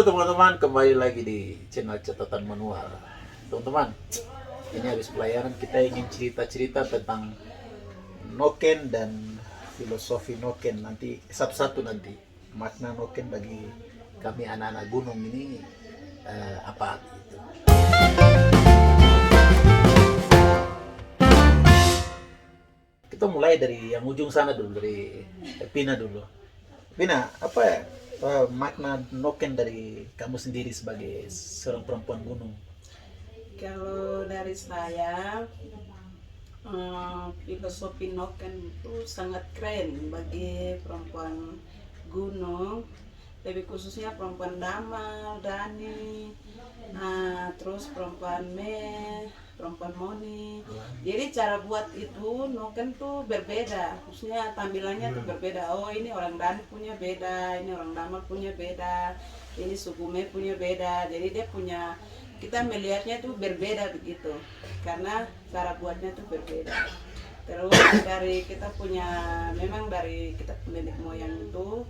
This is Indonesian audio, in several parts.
Halo teman-teman, kembali lagi di channel catatan manual. Teman-teman, ini habis pelayanan kita ingin cerita-cerita tentang noken dan filosofi noken. Nanti satu-satu nanti makna noken bagi kami anak-anak gunung ini apa gitu. Kita mulai dari yang ujung sana dulu, dari Pina dulu. Pina, apa ya makna noken dari kamu sendiri sebagai seorang perempuan gunung? Kalau dari saya, filosofi noken itu sangat keren bagi perempuan gunung, lebih khususnya perempuan Damal, Dani, terus perempuan perempuan Moni. Jadi cara buat itu noken tuh berbeda, khususnya tampilannya tuh berbeda. Oh, ini orang Dani punya beda, ini orang Damal punya beda, ini suku Me punya beda. Jadi dia punya, kita melihatnya tuh berbeda begitu, karena cara buatnya tuh berbeda. Terus dari kita punya, memang dari kita nenek moyang itu,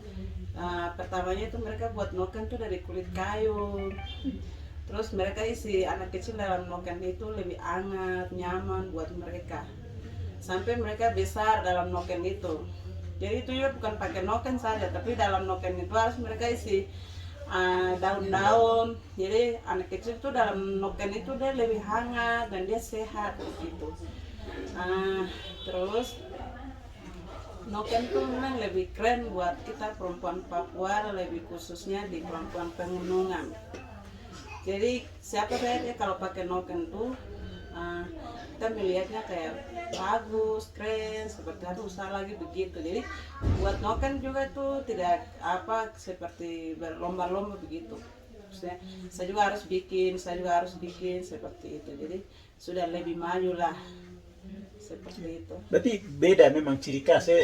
pertamanya itu mereka buat noken tuh dari kulit kayu. Terus mereka isi anak kecil dalam noken itu lebih hangat, nyaman buat mereka. Sampai mereka besar dalam noken itu. Jadi itu juga bukan pakai noken saja, tapi dalam noken itu harus mereka isi daun-daun. Jadi anak kecil itu dalam noken itu dia lebih hangat dan dia sehat begitu. Terus noken tuh memang lebih keren buat kita perempuan Papua, lebih khususnya di perempuan pegunungan. Jadi siapa saja kalau pakai noken tuh kita melihatnya kayak bagus, keren, seperti itu, usah lagi begitu. Jadi buat noken juga tuh tidak apa seperti berlomba-lomba begitu. Saya juga harus bikin, seperti itu. Jadi sudah lebih maju lah seperti itu. Berarti beda memang ciri khasnya,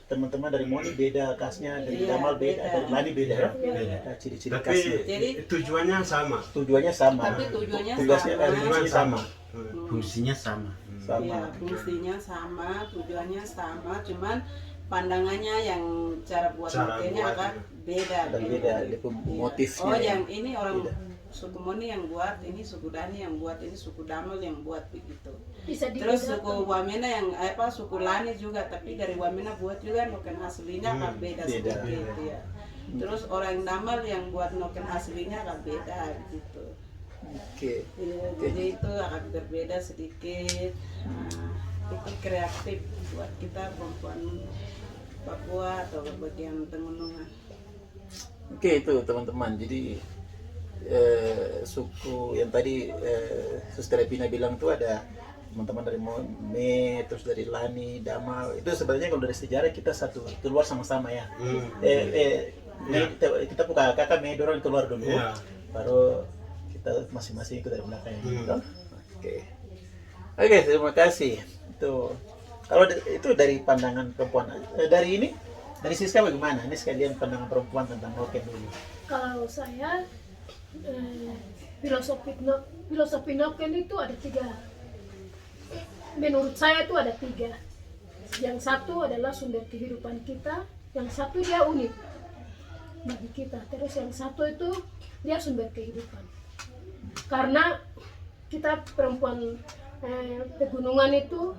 teman-teman dari Moni beda khasnya, dari Iya, Damal beda, beda. dari Lani beda ya? Beda. Ciri-ciri Tapi khasnya. Jadi tujuannya sama. Tujuannya sama. Tapi tujuannya Tugasnya sama. fungsinya sama. Fungsinya sama. Sama. Iya, fungsinya sama, tujuannya sama, cuman pandangannya yang cara buat nokennya buat agak beda. Dan beda, dia motifnya. Oh, ya. yang ini orang Beda. suku Moni yang buat, ini suku Dani yang buat, ini suku Damal yang buat begitu. Bisa Terus dibedakan. suku Wamena yang suku Lani juga, tapi dari Wamena buat juga noken aslinya akan beda beda. sedikit ya. Terus orang Damal yang buat noken aslinya akan beda gitu. Oke. Ya, jadi itu akan berbeda sedikit. Itu kreatif buat kita perempuan Papua atau bagian pegunungan. Oke, itu teman-teman. Jadi suku yang tadi Suster Epina bilang tuh ada teman-teman dari Me, terus dari Lani, Damal. Itu sebenarnya kalau dari sejarah kita satu keluar sama-sama ya. Kita buka kakak Me dorong keluar dulu, baru kita masing-masing ikut dari belakang gitu. Oke, terima kasih. Itu kalau itu dari pandangan perempuan. Dari ini, dari Siska bagaimana? Ini sekalian pandangan perempuan tentang noken dulu. Kalau saya filosofi noken itu ada 3. Menurut saya itu ada 3. Yang satu adalah sumber kehidupan kita, yang satu dia unik bagi kita. Terus yang satu itu dia sumber kehidupan. Karena kita perempuan pegunungan itu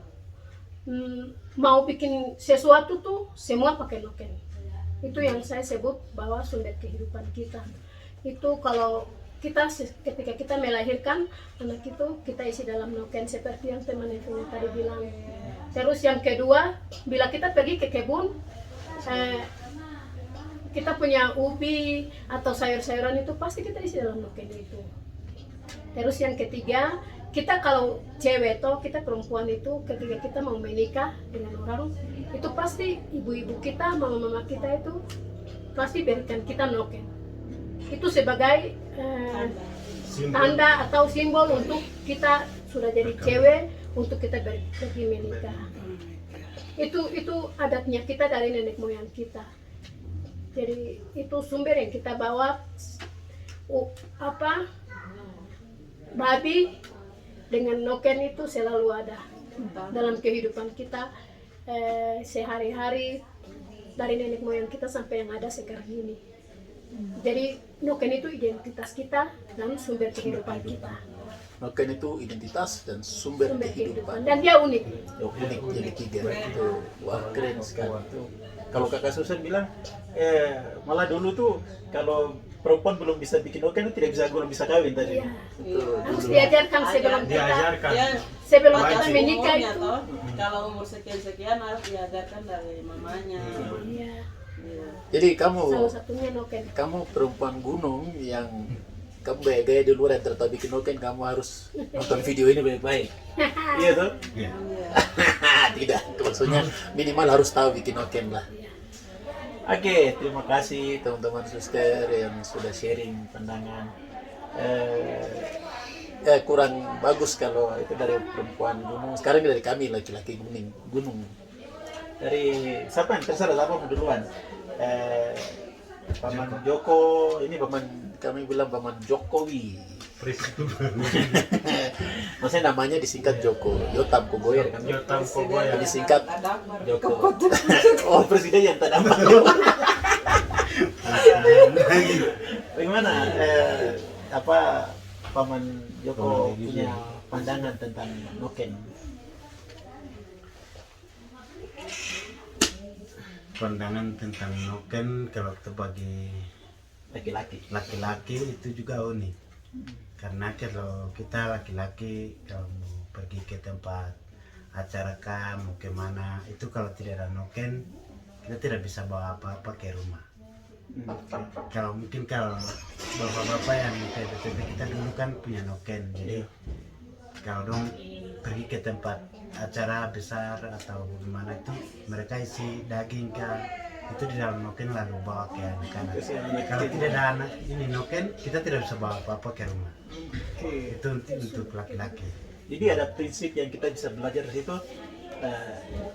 mau bikin sesuatu tuh semua pakai noken. Itu yang saya sebut bahwa sumber kehidupan kita. Itu kalau kita ketika kita melahirkan anak itu kita isi dalam noken seperti yang teman Evina tadi bilang. Terus yang kedua, bila kita pergi ke kebun, kita punya ubi atau sayur-sayuran itu pasti kita isi dalam noken itu. Terus yang ketiga, kita kalau cewek atau kita perempuan itu ketika kita mau menikah dengan orang itu pasti ibu-ibu kita, mama-mama kita itu pasti berikan kita noken. Itu sebagai tanda atau simbol untuk kita sudah jadi cewek, untuk kita pergi menikah. Itu adatnya kita dari nenek moyang kita. Jadi itu sumber yang kita bawa babi dengan noken itu selalu ada dalam kehidupan kita sehari-hari dari nenek moyang kita sampai yang ada sekarang ini. Jadi noken itu identitas kita dan sumber kehidupan kita. Noken itu identitas dan sumber Sumber kehidupan. kehidupan. Dan dia unik. Oh, unik jadi 3 itu. Wah, keren sekali itu. Kalau Kakak Susan bilang malah dulu tuh kalau perempuan belum bisa bikin noken belum bisa kawin tadi. Iya. Itu Harus dulu. diajarkan sebelum kita Diajarkan. sebelum Baca kita menikah umurnya, itu. toh. Kalau umur sekian-sekian harus diajarkan dari mamanya. Iya. Iya. Jadi kamu Salah satunya noken. perempuan gunung yang kamu gaya-gaya di luar yang ternyata bikin noken, kamu harus nonton video ini baik-baik. Iya tuh? Iya. Iya. Tidak, maksudnya minimal harus tahu bikin noken lah. Oke, terima kasih teman-teman suster yang sudah sharing pandangan. Kurang bagus kalau itu dari perempuan gunung. Sekarang dari kami laki-laki gunung. Dari siapa yang terserah siapa mau duluan? Paman Joko, ini paman kami bilang paman Jokowi. Maksudnya namanya disingkat Joko. Yotam Kogoyer kan? Yotam Presiden Kogoyer. yang Disingkat tak dapat. Joko. Oh, presiden yang tak dapat. Bagaimana? Apa paman Joko punya pandangan tentang noken? Pandangan tentang noken kalau itu bagi Laki-laki. laki-laki itu juga unik. Karena kalau kita laki-laki kalau mau pergi ke tempat acara kah mau kemana itu kalau tidak ada noken kita tidak bisa bawa apa-apa ke rumah. Kalau mungkin kalau bapak-bapak yang kayak kita dulu kan punya noken, jadi kalau dong pergi ke tempat acara besar atau gimana itu mereka isi daging kan itu di dalam noken lalu bawa ke anak-anak. Kalau tidak ada anak ini noken kita tidak bisa bawa apa-apa ke rumah. Oke. Itu untuk laki-laki. Jadi ada prinsip yang kita bisa belajar dari situ.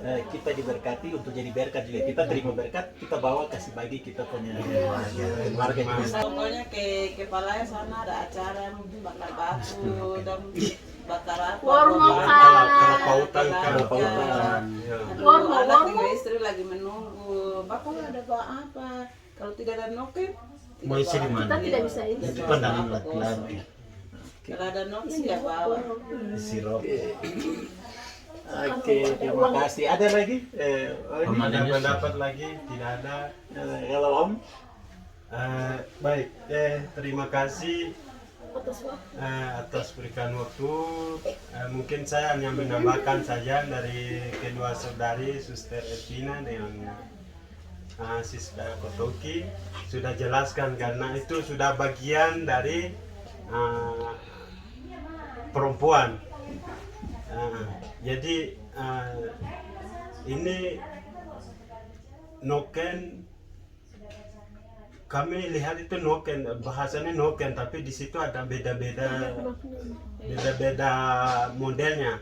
Kita diberkati untuk jadi berkat juga. Kita terima berkat, kita bawa kasih bagi kita punya keluarga juga. Pokoknya ke kepalanya sana ada acara mungkin bakar batu dan bakar apa. Warung bakar- makan. Kalau pautan, kalau pautan. Aduh, anak juga istri lagi menunggu. Bapak ada bawa apa? Kalau tidak ada noken, Mau isi di Kita mana? tidak bisa ini. Itu pandangan laki-laki. kalau ada noken ya bawa. Sirup. Oke, terima kasih. Ada lagi? Ini Ada pendapat lagi tidak ada. kalau Om? Baik, terima kasih Atas waktu. atas berikan waktu. Mungkin saya hanya menambahkan saja dari kedua saudari Suster Etina dengan Sister Kotoki sudah jelaskan karena itu sudah bagian dari perempuan. Jadi ini noken kami lihat itu noken bahasanya noken tapi di situ ada beda-beda modelnya.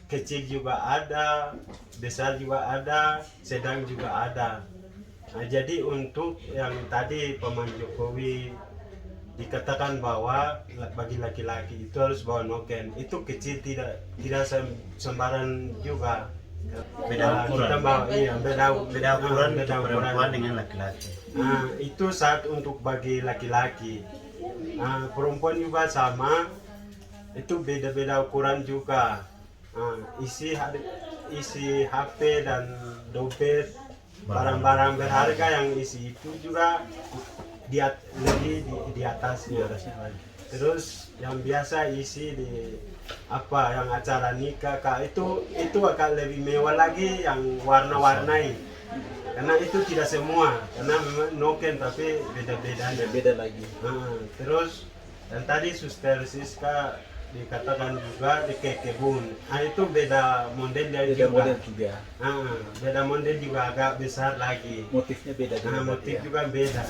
Kecil juga ada, besar juga ada, sedang juga ada. Jadi untuk yang tadi Paman Jokowi dikatakan bahwa bagi laki-laki itu harus bawa noken, itu kecil tidak sembarang juga. Beda ukuran. Kita bawa, iya, Beda ukuran untuk beda ukuran. perempuan dengan laki-laki. Itu saat untuk bagi laki-laki. Perempuan juga sama, itu beda-beda ukuran juga. Isi HP dan dompet, barang-barang berharga yang isi itu juga lebih di atasnya. Terus yang biasa isi di apa yang acara nikah itu akan lebih mewah lagi yang warna-warnai. Karena itu tidak semua, karena memang noken tapi beda-beda. Beda lagi. Terus dan tadi Suster Siska dikatakan juga di kebun. Itu beda modelnya Beda juga. model juga. Beda model juga agak besar lagi. Motifnya beda juga. Motif ya. juga beda.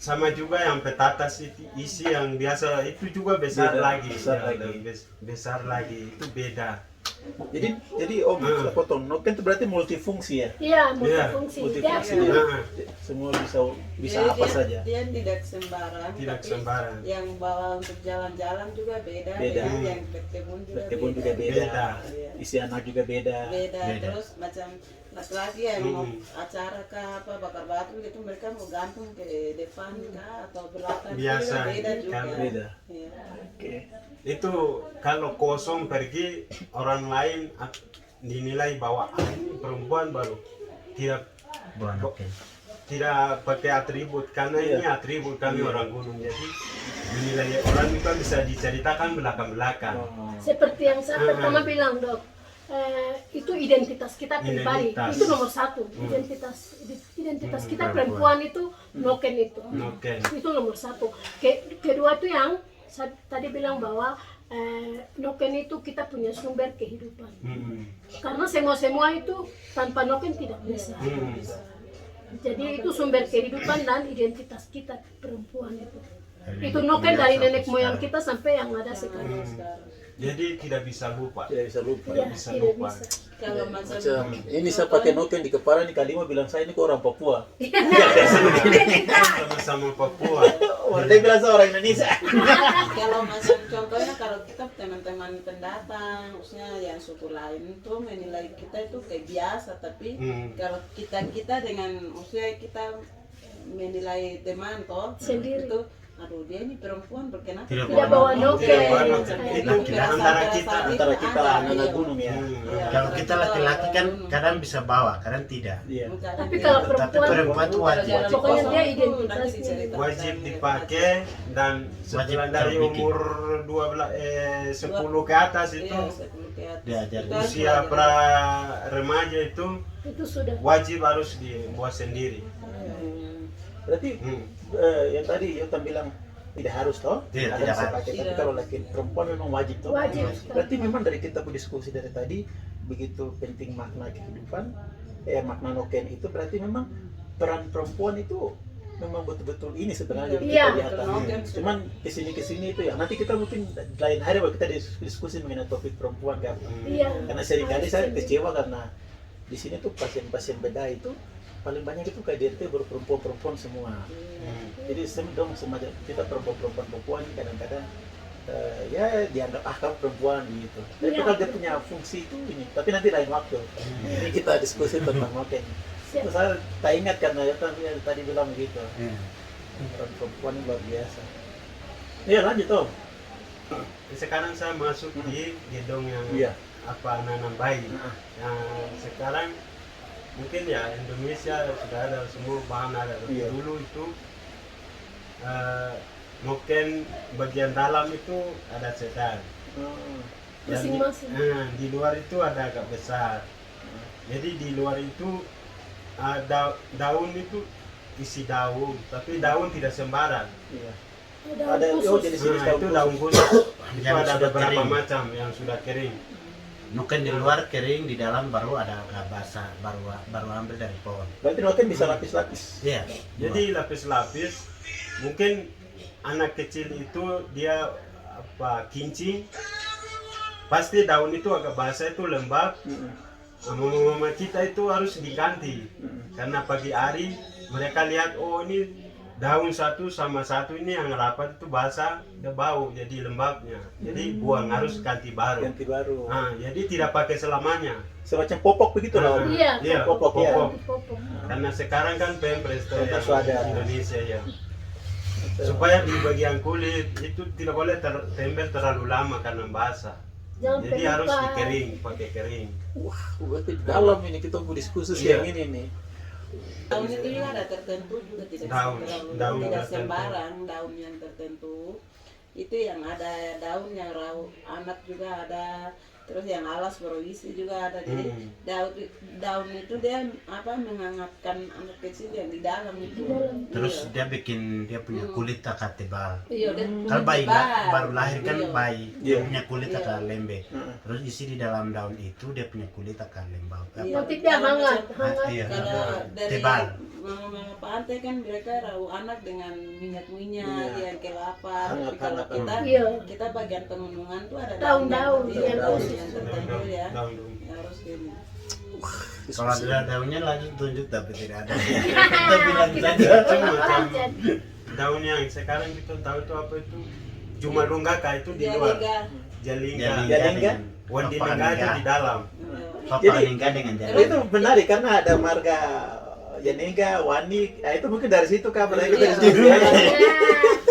Sama juga yang petatas isi yang biasa itu juga besar Beda, lagi. besar Ya, lagi. besar lagi itu beda. Jadi Om, saya potong. Noken itu berarti multifungsi ya? Iya, multifungsi. Dia Multifungsi. Nah, Semua bisa Jadi apa saja. dia tidak sembarang, Tidak tapi sembarang. yang bawa untuk jalan-jalan juga beda, Beda. yang berkebun juga Berkebun beda. juga beda. Beda. Iya. Isi anak juga beda. Beda. Beda. Terus macam laki-laki yang mau acara kah apa bakar batu gitu, mereka mau gantung ke depan kah atau belakang, itu Biasa, juga beda juga. kan Beda. Iya. Oke. itu kalau kosong pergi orang lain dinilai bahwa ini perempuan baru tidak Buah noken. tidak pakai atribut karena ini atribut kami orang gunung, jadi dinilai orang juga bisa diceritakan belakang-belakang. Oh. Seperti yang saya pertama bilang, Dok, itu identitas kita pribadi, Identitas. itu nomor satu. Identitas kita perempuan itu noken itu. Noken. Itu nomor satu. Kedua itu yang saya tadi bilang bahwa noken itu kita punya sumber kehidupan. Karena semua itu tanpa noken tidak bisa. Jadi itu sumber kehidupan dan identitas kita perempuan itu. Itu noken dari nenek moyang kita sampai yang ada sekarang. Jadi tidak bisa lupa. Tidak bisa lupa. Ya, bisa tidak lupa. bisa. Kalau macam Macam ini saya pakai noken di kepala nih, Kalima bilang saya ini kok orang Papua. Sama-sama Papua. Oh, dia bilang saya orang Indonesia. kalau macam contohnya kalau kita teman-teman pendatang, maksudnya yang suku lain itu menilai kita itu kayak biasa, tapi kalau kita dengan maksudnya kita menilai teman toh Sendiri. itu, aduh dia ini perempuan berkenapa Tidak Tidak bawa noken. Itu antara kita anak gunung ya. Kalau kita laki-laki kan kadang bisa bawa, kadang tidak. Iya. Tapi kalau Tapi perempuan, perempuan itu wajib. pokoknya dia identitasnya. Wajib dipakai dan setelah dari terbikin. umur 10 ke atas itu Diajar. usia pra remaja itu Itu sudah. wajib harus dibuat sendiri. Berarti yang tadi Yotam bilang tidak harus toh? Tidak, Ada tidak bisa harus. pakai. Tapi kalau laki perempuan memang wajib toh? Wajib. Berarti memang dari kita berdiskusi dari tadi begitu penting makna kehidupan, makna noken itu berarti memang peran perempuan itu memang betul-betul ini sebenarnya Iya. kita di atas. Cuman kesini itu ya. Nanti kita mungkin lain hari waktu kita diskusi mengenai topik perempuan kan. Iya. Karena seringkali saya kecewa karena di sini tuh pasien-pasien beda itu paling banyak itu kayak DRT baru perempuan semua. Jadi dong semacam kita perempuan kadang-kadang ya dianggap kamu perempuan gitu. Tapi Iya. kalau dia punya fungsi itu ini. Tapi nanti lain waktu. Ini kita diskusi tentang noken. Siap. Terus saya tak ingat karena tadi bilang begitu. Iya. Peran perempuan ini luar biasa. Iya lanjut Om. Sekarang saya masuk di gedung yang Iya. nanam bayi. Yang sekarang mungkin ya Indonesia sudah ada semua bahan ada. Iya. Dulu itu mungkin bagian dalam itu ada sedang. Dan Masing-masing. di luar itu ada agak besar. Jadi di luar itu daun itu isi daun, tapi daun tidak sembarang. Iya. Ada khusus. jadi sini Itu daun khusus. Itu Yang ada sudah beberapa kering. macam yang sudah kering. Noken di luar kering, di dalam baru ada agak basah, baru ambil dari pohon. Berarti noken bisa lapis-lapis. Iya. Jadi lapis-lapis, mungkin anak kecil itu dia kincing, pasti daun itu agak basah itu lembab. Mama kita itu harus diganti karena pagi hari mereka lihat oh ini daun satu sama satu ini yang rapat itu basah, udah bau jadi lembabnya, jadi buang harus ganti baru. Ganti baru. Jadi tidak pakai selamanya. Semacam popok begitu loh. Iya. Iya, popok, ya. Popok. Karena sekarang kan Pempres Pempres ada. Indonesia ya. Supaya di bagian kulit itu tidak boleh tempel terlalu lama karena basah. Jangan Jadi harus pelupa. dikering, pakai kering. Wah, berarti dalam ini kita mau diskusi Iya. yang ini nih. daun itu juga ada tertentu juga tidak Daun tidak tertentu. sembarang daun yang tertentu itu yang ada daun yang anak juga ada, terus yang alas berisi juga ada. Jadi daun itu dia menghangatkan anak kecil yang di dalam itu. Terus dia bikin dia punya kulit agak tebal. Iya, dia Kalau bayi tebal. baru lahir kan Iya. bayi, Iya. dia punya kulit agak lembek. Heeh. Terus isi di dalam daun itu dia punya kulit akan lembab. Iya. Nanti dia hangat. Iya. Kalau dari Tebal. mama pantai kan mereka rau anak dengan minyak yang kelapa. Tapi kalau Hangat-hangat. kita bagian pegunungan tuh ada Daun-daun yang yang khusus yang tertentu ya. Daun-daun. Harus gini. Kalau ada daunnya langsung tunjuk tapi tidak ada. Kita bilang Kita saja. tidak Cuma tahu macam jadi. daun yang sekarang kita tahu itu apa itu cuma lunggaka itu di luar, Jalinga. jalinga, wandi lingga itu di dalam. Papa Jadi- meninggal dengan jalan. Itu menarik karena ada marga Janega, Wani, itu mungkin dari situ kan mereka dari Iya. situ.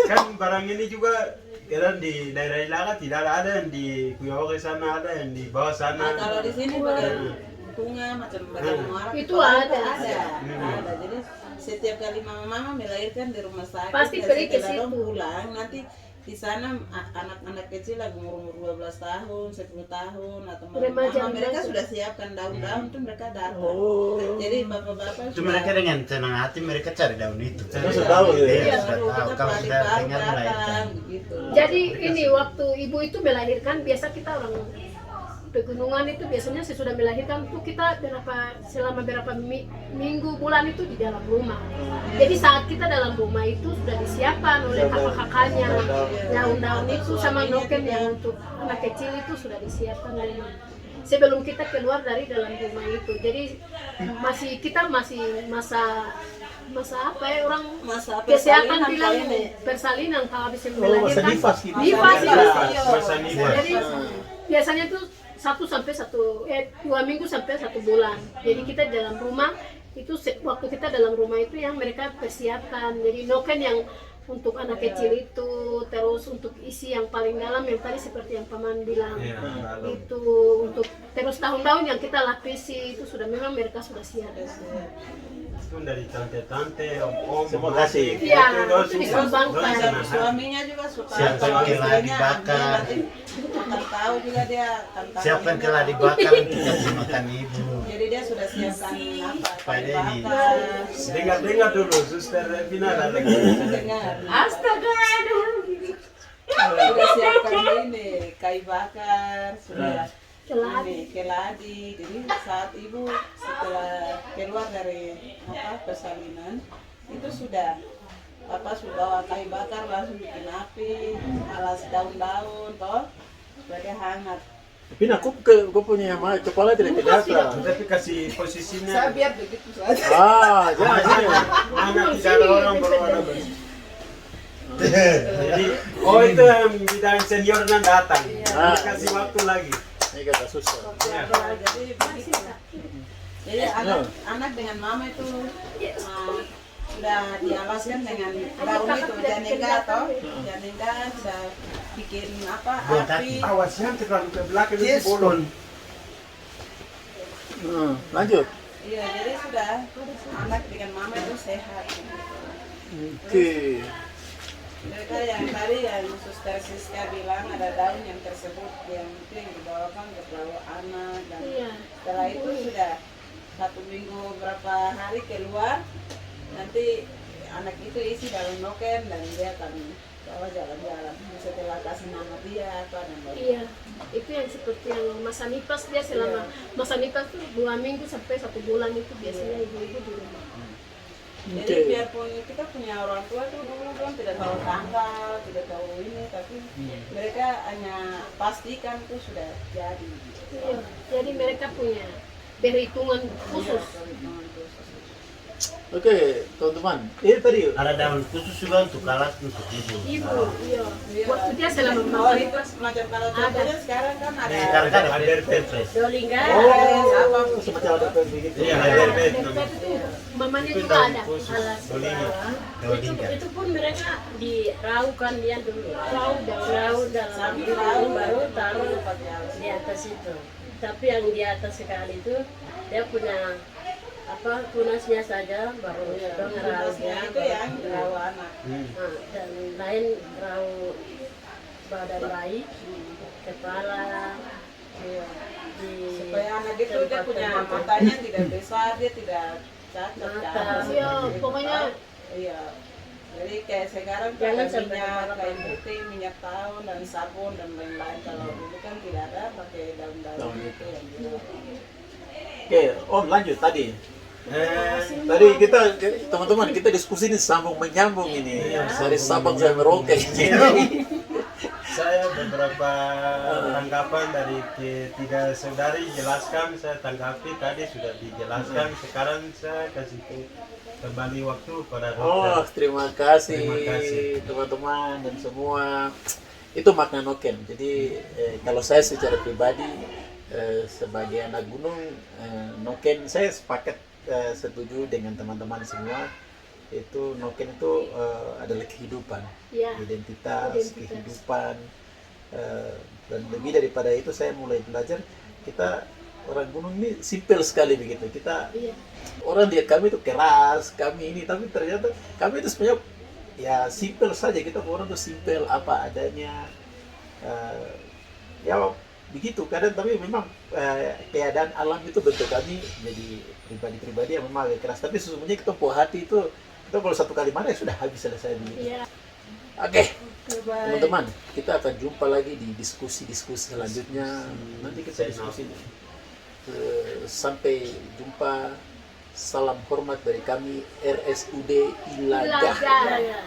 Kan barang ini juga kira di daerah Ilaga tidak ada yang di Kuyahoke sana, ada yang di bawah Nah, sana. kalau di sini bagian bunga macam bagian muara Itu kalau ada. ada. Jadi setiap kali mama melahirkan di rumah sakit Pasti dan pergi ke setelah dong situ. pulang nanti di sana anak-anak kecil lagi umur 12 tahun, 10 tahun atau Remaja, mama mereka remaja. sudah siapkan daun-daun tuh mereka datang. Oh. Jadi bapak-bapak Itu mereka dengan senang hati mereka cari daun itu. Mereka sudah tahu ya. Iya, Iya, sudah baru tahu. kita Kalau sudah baru dengar datang melahirkan. begitu. Jadi ini waktu ibu itu melahirkan biasa kita orang pegunungan itu biasanya sesudah melahirkan tuh kita selama berapa minggu bulan itu di dalam rumah. Jadi saat kita dalam rumah itu sudah disiapkan oleh kakak-kakaknya daun-daun itu sama noken yang untuk anak kecil itu sudah disiapkan oleh mama. Sebelum kita keluar dari dalam rumah itu. Jadi kita masih masa apa ya orang Masa kesehatan persalinan bilang kali ini. persalinan kalau habis Masa melahirkan nifas gitu. nifas Iya. itu. Masa nifas. Jadi biasanya tuh 2 minggu sampai 1 bulan. Jadi kita dalam rumah itu waktu kita dalam rumah itu yang mereka persiapkan. Jadi noken yang untuk anak kecil itu, terus untuk isi yang paling dalam yang tadi seperti yang paman bilang. Iya, dalam. Itu untuk terus daun-daun yang kita lapisi itu sudah memang mereka sudah siap. Itu dari tante-tante, om-om, Terima kasih. Iya, dong itu semua. disumbangkan. Dong Dan sana. suaminya juga suka Siapkan kalau keladi istrinya bakar. nanti akan tahu juga dia tentang Siapkan ini. keladi bakar kita kasih makan ibu. Jadi dia sudah siapkan apa Pada keladi ini. bakar. Dengar dulu, Suster Vina ada lagi. Dengar. Astaga, aduh. Sudah siapkan ini kayu bakar, sudah Keladi. ini keladi. Jadi saat ibu setelah keluar dari persalinan itu sudah bawa kayu bakar langsung bikin api, alas daun-daun toh supaya dia hangat. Tapi aku punya kepala tidak kelihatan. Tapi kasih Saya posisinya. biar begitu saja. Jangan sini. Anak tidak ada orang baru ada bersih. Jadi, itu yang bidang senior dan datang. Kasih waktu lagi. Ini kata susah. Jadi begitu. Jadi anak dengan mama itu sudah dialaskan dengan daun itu janega atau janega sudah bikin api. Awas yang terlalu ke belakang itu Yes, bolong. Lanjut. Iya, jadi sudah anak dengan mama itu sehat. Oke. Mereka yang tadi yang Suster Siska bilang ada daun yang tersebut yang itu yang dibawakan ke pelawa anak dan Iya. setelah itu sudah 1 minggu berapa hari keluar nanti anak itu isi dalam noken dan dia akan bawa jalan-jalan setelah kasih nama dia apa dan baru. Iya, itu yang seperti yang masa nifas dia selama masa nifas tuh 2 minggu sampai 1 bulan itu biasanya ibu-ibu di rumah. Jadi biarpun kita punya orang tua tuh dulu kan tidak tahu tanggal, tidak tahu ini, tapi mereka hanya pastikan itu sudah jadi. Iya, jadi mereka punya perhitungan khusus. Oke, teman-teman. Ini tadi Ada daun khusus juga untuk alat untuk ibu. Ibu, iya. Waktu dia selama Oh masa itu nifas semacam kalau contohnya sekarang kan ada Sekarang kan ada perpres. Dolinga. apa semacam ada begitu. Iya, Ada ada dempet namanya. itu, mamanya Itu juga daun ada khusus, alas. dolinga. Itu pun mereka diraukan dia dulu. Rau dalam Sambil itu rau, baru baru taruh pakai alas. di atas itu. Tapi yang di atas sekali itu dia punya tunasnya saja baru dong Tunasnya rausnya itu yang rawa anak. Nah, dan lain rau badan bayi, kepala, Iya. di Supaya anak itu dia tempat punya tempat. matanya tidak besar, dia tidak cacat Mata. kan. Iya, Jadi, pokoknya- iya. Jadi kayak sekarang tuh Jangan ada sampai minyak kepala kayu panas. putih, minyak tahun dan sabun dan lain-lain. Kalau dulu kan tidak ada pakai daun-daun Daun itu yang dia. Oke, Om lanjut tadi. Tadi kita teman-teman kita diskusi ini sambung menyambung ini dari Sabang sampai Merauke. Saya beberapa tanggapan dari ketiga saudari jelaskan, saya tanggapi tadi sudah dijelaskan. Sekarang saya kasih kembali waktu pada Oh, dokter. terima kasih, Terima kasih. teman-teman dan semua. Itu makna noken. Jadi kalau saya secara pribadi sebagai anak gunung, noken saya sepakat, setuju dengan teman-teman semua. Itu noken itu adalah kehidupan, Ya. identitas, kehidupan, dan lebih daripada itu saya mulai belajar kita orang gunung ini simpel sekali begitu. Kita Iya. orang lihat kami itu keras, kami ini, tapi ternyata kami itu sebenarnya ya simpel saja. Kita orang tuh simpel apa adanya, ya begitu kadang. Tapi memang keadaan alam itu bentuk kami jadi pribadi-pribadi yang memang agak keras. Tapi sesungguhnya kita puas hati itu, kita kalau satu kali mana ya sudah habis selesai begitu. Iya. Oke, Oke, baik. teman-teman, kita akan jumpa lagi di diskusi-diskusi selanjutnya. Nanti kita diskusi. Sampai jumpa. Salam hormat dari kami RSUD Ilaga. Ilaga.